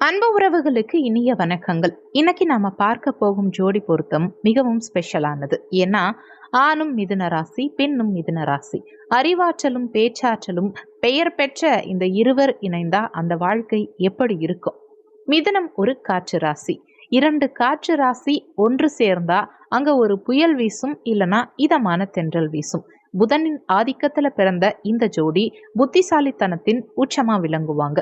அன்பு உறவுகளுக்கு இனிய வணக்கங்கள். இன்னைக்கு நாம பார்க்க போகும் ஜோடி பொருத்தம் மிகவும் ஸ்பெஷலானது. ஏன்னா ஆணும் மிதுன ராசி, பெண்ணும் மிதுன ராசி. அறிவாற்றலும் பேச்சாற்றலும் பெயர் பெற்ற இந்த இருவர் இணைந்தா அந்த வாழ்க்கை எப்படி இருக்கும்? மிதுனம் ஒரு காற்று ராசி. இரண்டு காற்று ராசி ஒன்று சேர்ந்தா அங்க ஒரு புயல் வீசும், இல்லனா இதமான தென்றல் வீசும். புதனின் ஆதிக்கத்துல பிறந்த இந்த ஜோடி புத்திசாலித்தனத்தின் உச்சமா விளங்குவாங்க.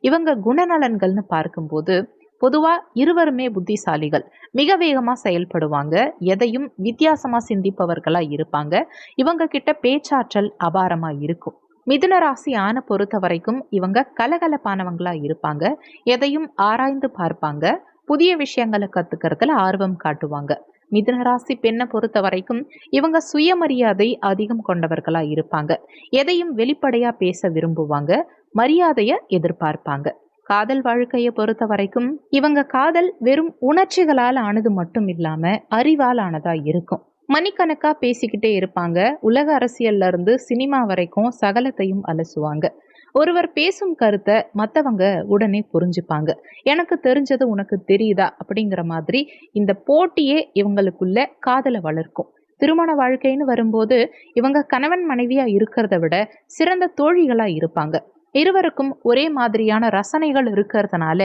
இவங்க குணநலன்கள்னு பார்க்கும்போது பொதுவா இருவருமே புத்திசாலிகள். மிக வேகமா செயல்படுவாங்க. எதையும் வித்தியாசமா சிந்திப்பவர்களா இருப்பாங்க. இவங்க கிட்ட பேச்சாற்றல் அபாரமா இருக்கும். மிதுன ராசி ஆன பொறுத்த வரைக்கும் இவங்க கலகலப்பானவங்களா இருப்பாங்க. எதையும் ஆராய்ந்து பார்ப்பாங்க. புதிய விஷயங்களை கத்துக்கிறதுல ஆர்வம் காட்டுவாங்க. மிதுன ராசி பெண்ணை பொறுத்த வரைக்கும் இவங்க சுயமரியாதை அதிகம் கொண்டவர்களா இருப்பாங்க. எதையும் வெளிப்படையா பேச விரும்புவாங்க. மரியாதைய எதிர்பார்ப்பாங்க. காதல் வாழ்க்கையை பொறுத்த வரைக்கும் இவங்க காதல் வெறும் உணர்ச்சிகளால் ஆனது மட்டும் இல்லாம அறிவால் ஆனதா இருக்கும். மணிக்கணக்கா பேசிக்கிட்டே இருப்பாங்க. உலக அரசியல்ல இருந்து சினிமா வரைக்கும் சகலத்தையும் அலசுவாங்க. ஒருவர் பேசும் கருத்தை மற்றவங்க உடனே புரிஞ்சுப்பாங்க. எனக்கு தெரிஞ்சது உனக்கு தெரியுதா அப்படிங்கிற மாதிரி இந்த போட்டியே இவங்களுக்குள்ள காதலை வளர்க்கும். திருமண வாழ்க்கைன்னு வரும்போது இவங்க கணவன் மனைவியா இருக்கிறத விட சிறந்த தோழிகளா இருப்பாங்க. இருவருக்கும் ஒரே மாதிரியான ரசனைகள் இருக்கிறதுனால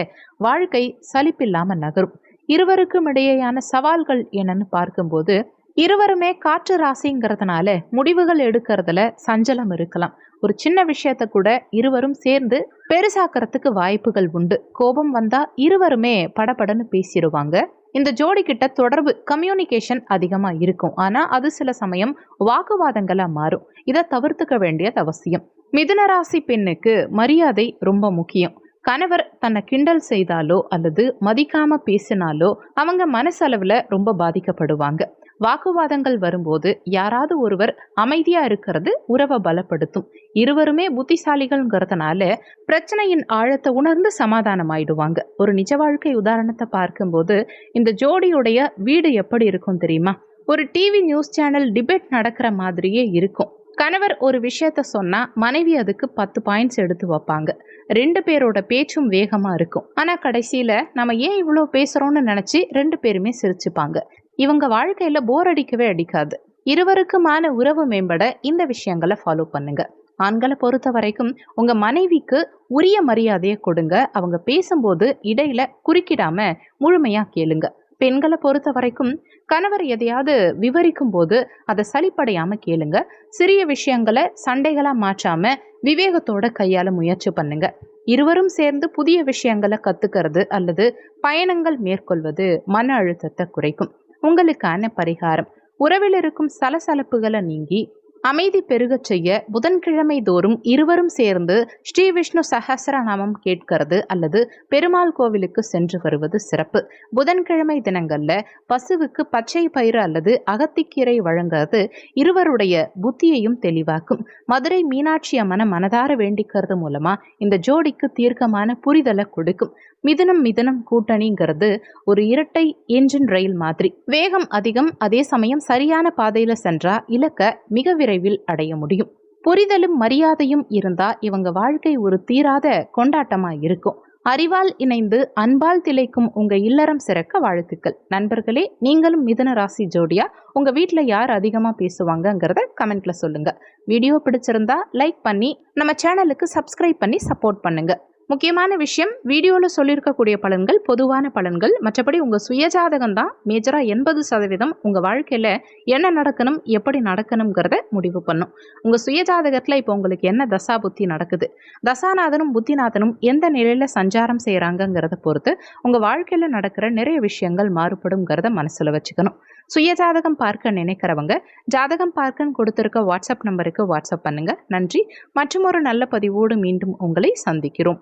வாழ்க்கை சலிப்பில்லாம நகரும். இருவருக்கும் இடையேயான சவால்கள் என்னன்னு பார்க்கும்போது இருவருமே காற்று ராசிங்கிறதுனால முடிவுகள் எடுக்கிறதுல சஞ்சலம் இருக்கலாம். ஒரு சின்ன விஷயத்த கூட இருவரும் சேர்ந்து பெருசாக்கிறதுக்கு வாய்ப்புகள் உண்டு. கோபம் வந்தா இருவருமே படபடன்னு பேசிடுவாங்க. இந்த ஜோடி கிட்ட தொடர்பு கம்யூனிகேஷன் அதிகமா இருக்கும். ஆனா அது சில சமயம் வாக்குவாதங்களா மாறும். இதை தவிர்த்துக்க வேண்டியது அவசியம். மிதுன ராசி பெண்ணுக்கு மரியாதை ரொம்ப முக்கியம். கணவர் தன்னை கிண்டல் செய்தாலோ அல்லது மதிக்காம பேசினாலோ அவங்க மனசளவுல ரொம்ப பாதிக்கப்படுவாங்க. வாக்குவாதங்கள் வரும்போது யாராவது ஒருவர் அமைதியா இருக்கிறது உறவை பலப்படுத்தும். இருவருமே புத்திசாலிகள்ங்கிறதுனால பிரச்சனையின் ஆழத்தை உணர்ந்து சமாதானம் ஆயிடுவாங்க. ஒரு நிஜ வாழ்க்கை உதாரணத்தை பார்க்கும்போது இந்த ஜோடியுடைய வீடு எப்படி இருக்கும் தெரியுமா? ஒரு டிவி நியூஸ் சேனல் டிபேட் நடக்கிற மாதிரியே இருக்கும். கணவர் ஒரு விஷயத்த சொன்னா மனைவி அதுக்கு 10 பாயிண்ட்ஸ் எடுத்து வைப்பாங்க. 2 பேரோட பேச்சும் வேகமா இருக்கும். ஆனா கடைசியில நம்ம ஏன் இவ்வளோ பேசுறோம்னு நினைச்சு 2 பேருமே சிரிச்சுப்பாங்க. இவங்க வாழ்க்கையில போர் அடிக்கவே அடிக்காது. இருவருக்குமான உறவு மேம்பட இந்த விஷயங்களை ஃபாலோ பண்ணுங்க. ஆண்களை பொறுத்த வரைக்கும் உங்க மனைவிக்கு உரிய மரியாதையை கொடுங்க. அவங்க பேசும்போது இடையில குறுக்கிடாம முழுமையா கேளுங்க. பெண்களை பொறுத்த வரைக்கும் கணவர் எதையாவது விவரிக்கும் போது அதை சலிப்படையாம கேளுங்க. சிறிய விஷயங்களை சண்டைகளா மாற்றாம விவேகத்தோட கையாள முயற்சி பண்ணுங்க. இருவரும் சேர்ந்து புதிய விஷயங்களை கத்துக்கிறது அல்லது பயணங்கள் மேற்கொள்வது மன அழுத்தத்தை குறைக்கும். உங்களுக்கான பரிகாரம்: உறவில் இருக்கும் சலசலப்புகளை நீங்கி அமைதி பெருகச் செய்ய புதன்கிழமை தோறும் இருவரும் சேர்ந்து ஸ்ரீ விஷ்ணு சஹஸ்ரநாமம் கேட்கிறது அல்லது பெருமாள் கோவிலுக்கு சென்று வருவது சிறப்பு. புதன்கிழமை தினங்கள்ல பசுவுக்கு பச்சை பயிறு அல்லது அகத்திக்கீரை வழங்குறது இருவருடைய புத்தியையும் தெளிவாக்கும். மதுரை மீனாட்சி அம்மனை மனதார வேண்டிக்கிறது மூலமா இந்த ஜோடிக்கு தீர்க்கமான புரிதலை கொடுக்கும். மிதுனம் மிதுனம் கூட்டணிங்கிறது ஒரு இரட்டை என்ஜின் ரயில் மாதிரி. வேகம் அதிகம், அதே சமயம் சரியான பாதையில சென்றா இலக்க மிக விரைவில் அடைய முடியும். புரிதலும் மரியாதையும் இருந்தா இவங்க வாழ்க்கை ஒரு தீராத கொண்டாட்டமா இருக்கும். அறிவால் இணைந்து அன்பால் திளைக்கும் உங்க இல்லறம் சிறக்க வாழ்த்துக்கள். நண்பர்களே, நீங்களும் மிதுன ராசி ஜோடியா உங்க வீட்டுல யார் அதிகமா பேசுவாங்கங்கிறத கமெண்ட்ல சொல்லுங்க. வீடியோ பிடிச்சிருந்தா லைக் பண்ணி நம்ம சேனலுக்கு சப்ஸ்கிரைப் பண்ணி சப்போர்ட் பண்ணுங்க. முக்கியமான விஷயம், வீடியோவில் சொல்லியிருக்கக்கூடிய பலன்கள் பொதுவான பலன்கள். மற்றபடி உங்கள் சுயஜாதகம் தான் மேஜராக 80% உங்கள் வாழ்க்கையில் என்ன நடக்கணும், எப்படி நடக்கணுங்கிறத முடிவு பண்ணும். உங்கள் சுயஜாதகத்தில் இப்போ உங்களுக்கு என்ன தசா புத்தி நடக்குது, தசாநாதனும் புத்திநாதனும் எந்த நிலையில் சஞ்சாரம் செய்கிறாங்கங்கிறத பொறுத்து உங்கள் வாழ்க்கையில் நடக்கிற நிறைய விஷயங்கள் மாறுபடுங்கிறத மனசில் வச்சுக்கணும். சுயஜாதகம் பார்க்க நினைக்கிறவங்க ஜாதகம் பார்க்கன்னு கொடுத்துருக்க வாட்ஸ்அப் நம்பருக்கு வாட்ஸ்அப் பண்ணுங்க. நன்றி. மற்றும் ஒரு நல்ல பதிவோடு மீண்டும் உங்களை சந்திக்கிறோம்.